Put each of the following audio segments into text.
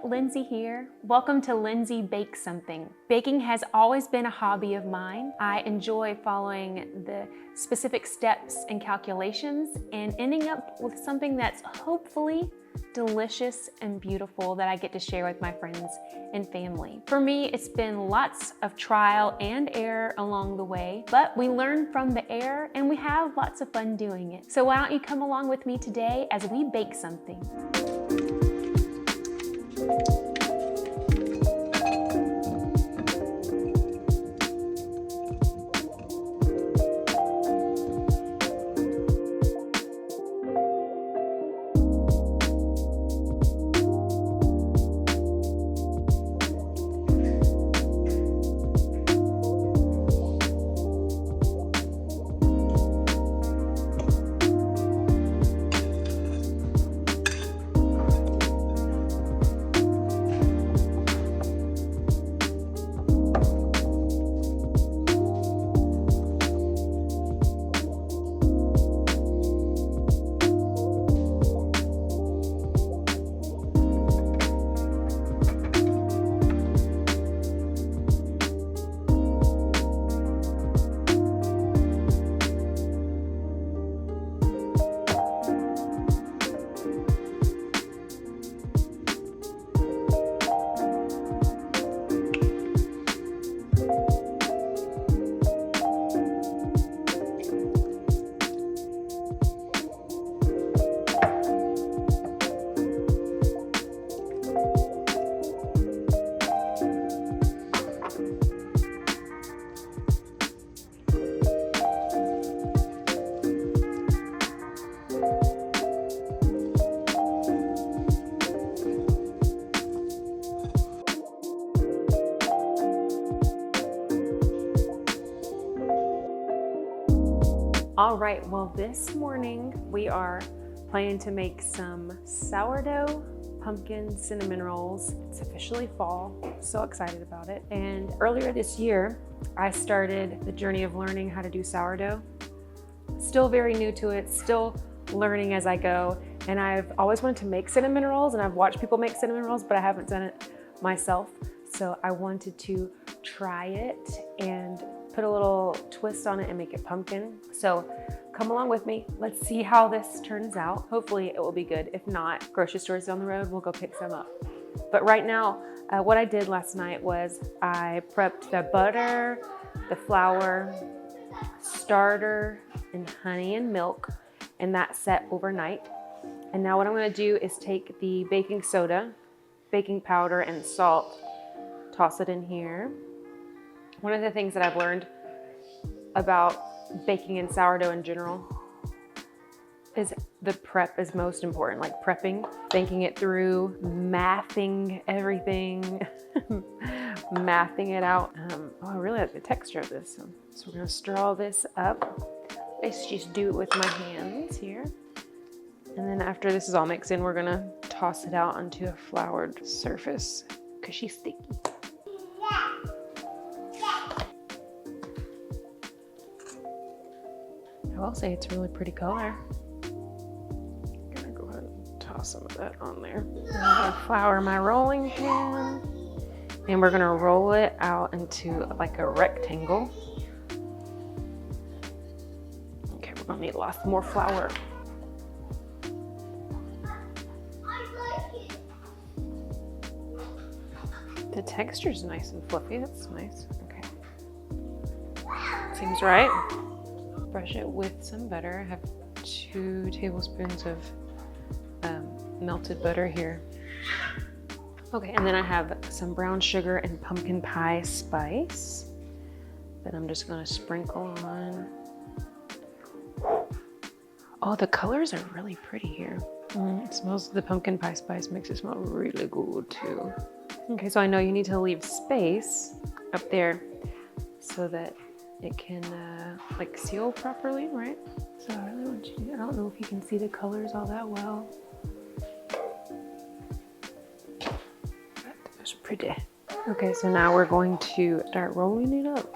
Lindsay here. Welcome to Lindsay Bakes Something. Baking has always been a hobby of mine. I enjoy following the specific steps and calculations and ending up with something that's hopefully delicious and beautiful that I get to share with my friends and family. For me, it's been lots of trial and error along the way, but we learn from the error and we have lots of fun doing it. So why don't you come along with me today as we bake something? All right, well, this morning we are planning to make some sourdough pumpkin cinnamon rolls. It's officially fall, so excited about it. And earlier this year, I started the journey of learning how to do sourdough. Still very new to it, still learning as I go. And I've always wanted to make cinnamon rolls, and I've watched people make cinnamon rolls, but I haven't done it myself. So I wanted to try it and put a little twist on it and make it pumpkin. So come along with me. Let's see how this turns out. Hopefully it will be good. If not, grocery stores down the road, we'll go pick some up. But right now, what I did last night was I prepped the butter, the flour, starter, and honey and milk, and that set overnight. And now what I'm gonna do is take the baking soda, baking powder, and salt, toss it in here. One of the things that I've learned about baking and sourdough in general is the prep is most important, like prepping, thinking it through, mathing everything, mathing it out. Oh, I really like the texture of this. So we're gonna stir all this up. Let's just do it with my hands here. And then after this is all mixed in, we're gonna toss it out onto a floured surface because she's sticky. I will say it's a really pretty color. I'm gonna go ahead and toss some of that on there. I'm gonna flour my rolling pin, and we're gonna roll it out into like a rectangle. Okay, we're gonna need lots more flour. The texture's nice and fluffy. That's nice. Okay, seems right. Brush it with some butter. I have 2 tablespoons of melted butter here. Okay, and then I have some brown sugar and pumpkin pie spice that I'm just gonna sprinkle on. Oh, the colors are really pretty here. It smells, the pumpkin pie spice makes it smell really good too. Okay, so I know you need to leave space up there so that it can like seal properly, right? So I really want you to, I don't know if you can see the colors all that well. But it's pretty. Okay, so now we're going to start rolling it up.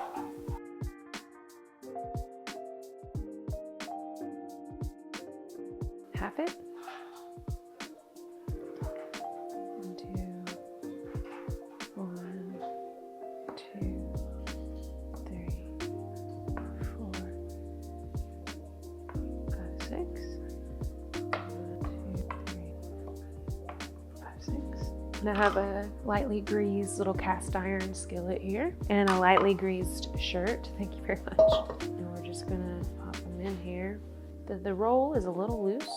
Half it. 1, 2, 2, 3, 4, 5, 6. 1, 2, 3, 5, 6. And I have a lightly greased little cast iron skillet here and a lightly greased shirt. Thank you very much. And we're just gonna pop them in here. The roll is a little loose,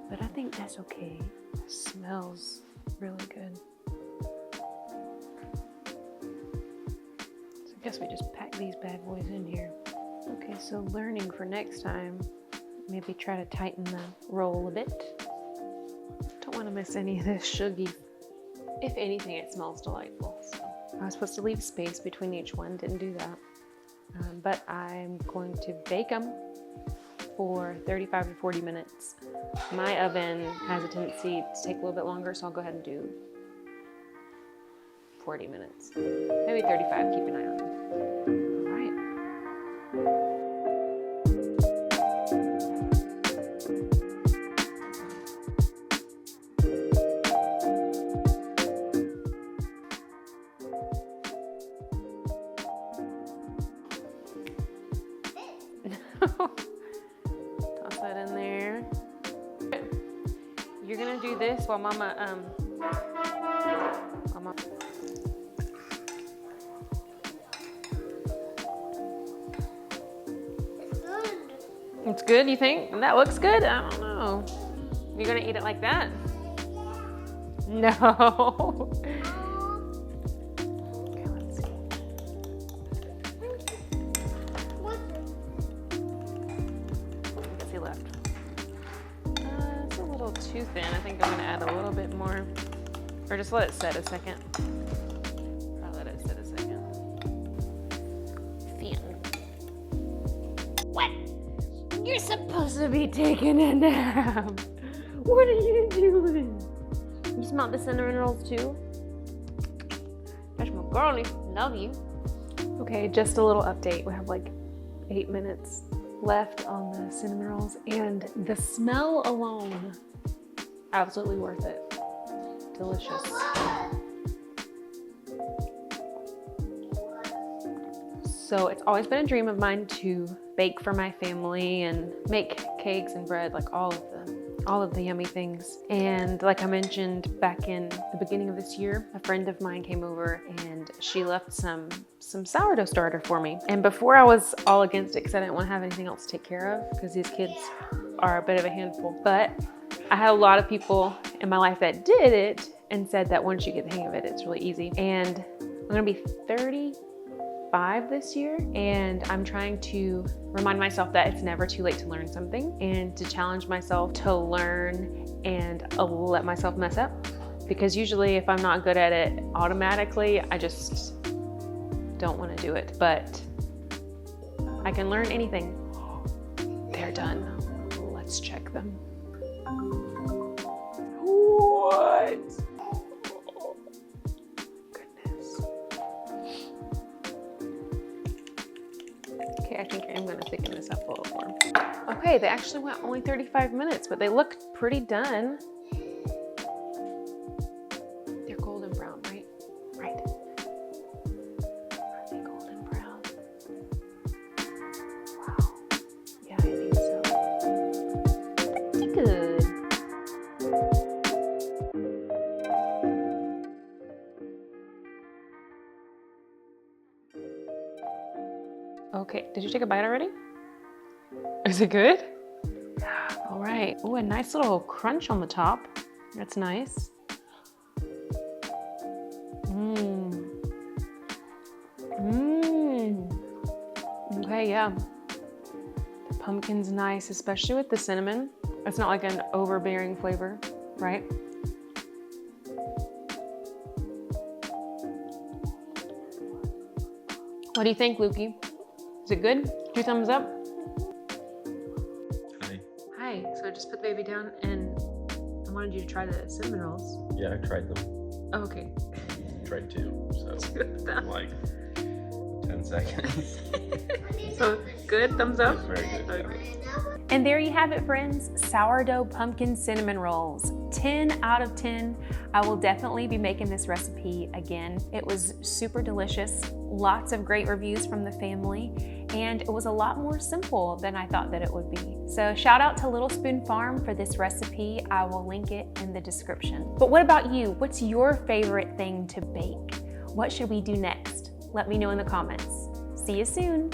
but I think that's okay. It smells really good. So I guess we just pack these bad boys in here. Okay, so learning for next time, maybe try to tighten the roll a bit. Don't want to miss any of this suggy. If anything, it smells delightful. So I was supposed to leave space between each one, didn't do that. But I'm going to bake them for 35 to 40 minutes. My oven has a tendency to take a little bit longer, so I'll go ahead and do 40 minutes. Maybe 35, keep an eye on them. All right. Toss that in there. You're gonna do this while Mama, It's good, you think? That looks good? I don't know. You're gonna eat it like that? No. Okay, let's see. What's he left? It's a little too thin. I think I'm gonna add a little bit more. Or just let it set a second. I'll let it sit a second. Thin. What? You're supposed to be taking a nap. What are you doing? You smell the cinnamon rolls too? That's my girlie. Love you. Okay, just a little update. We have like 8 minutes left on the cinnamon rolls, and the smell alone, absolutely worth it. Delicious. So it's always been a dream of mine to bake for my family and make cakes and bread, like all of the yummy things. And like I mentioned back in the beginning of this year, a friend of mine came over and she left some sourdough starter for me. And before I was all against it because I didn't want to have anything else to take care of because these kids are a bit of a handful. But I had a lot of people in my life that did it and said that once you get the hang of it, it's really easy. And I'm gonna be 35 this year, and I'm trying to remind myself that it's never too late to learn something and to challenge myself to learn and let myself mess up. Because usually if I'm not good at it automatically, I just don't want to do it. But I can learn anything. They're done. Let's check them. What? Oh, goodness. Okay, I think I'm gonna thicken this up a little more. Okay, they actually went only 35 minutes, but they look pretty done. They're golden brown, right? Right. Are they golden brown? Wow. Yeah, I think so. Pretty good. Okay, did you take a bite already? Is it good? All right. Oh, a nice little crunch on the top. That's nice. Okay, yeah. The pumpkin's nice, especially with the cinnamon. It's not like an overbearing flavor, right? What do you think, Lukey? Is it good? 2 thumbs up? Hi. Hi, so I just put the baby down and I wanted you to try the cinnamon rolls. Yeah, I tried them. Oh, okay. Tried 2, so 2 of them. like 10 seconds. So good, thumbs up? It's very good. Okay. And there you have it, friends. Sourdough pumpkin cinnamon rolls. 10 out of 10. I will definitely be making this recipe again. It was super delicious, lots of great reviews from the family, and it was a lot more simple than I thought that it would be. So shout out to Little Spoon Farm for this recipe. I will link it in the description. But what about you? What's your favorite thing to bake? What should we do next? Let me know in the comments. See you soon.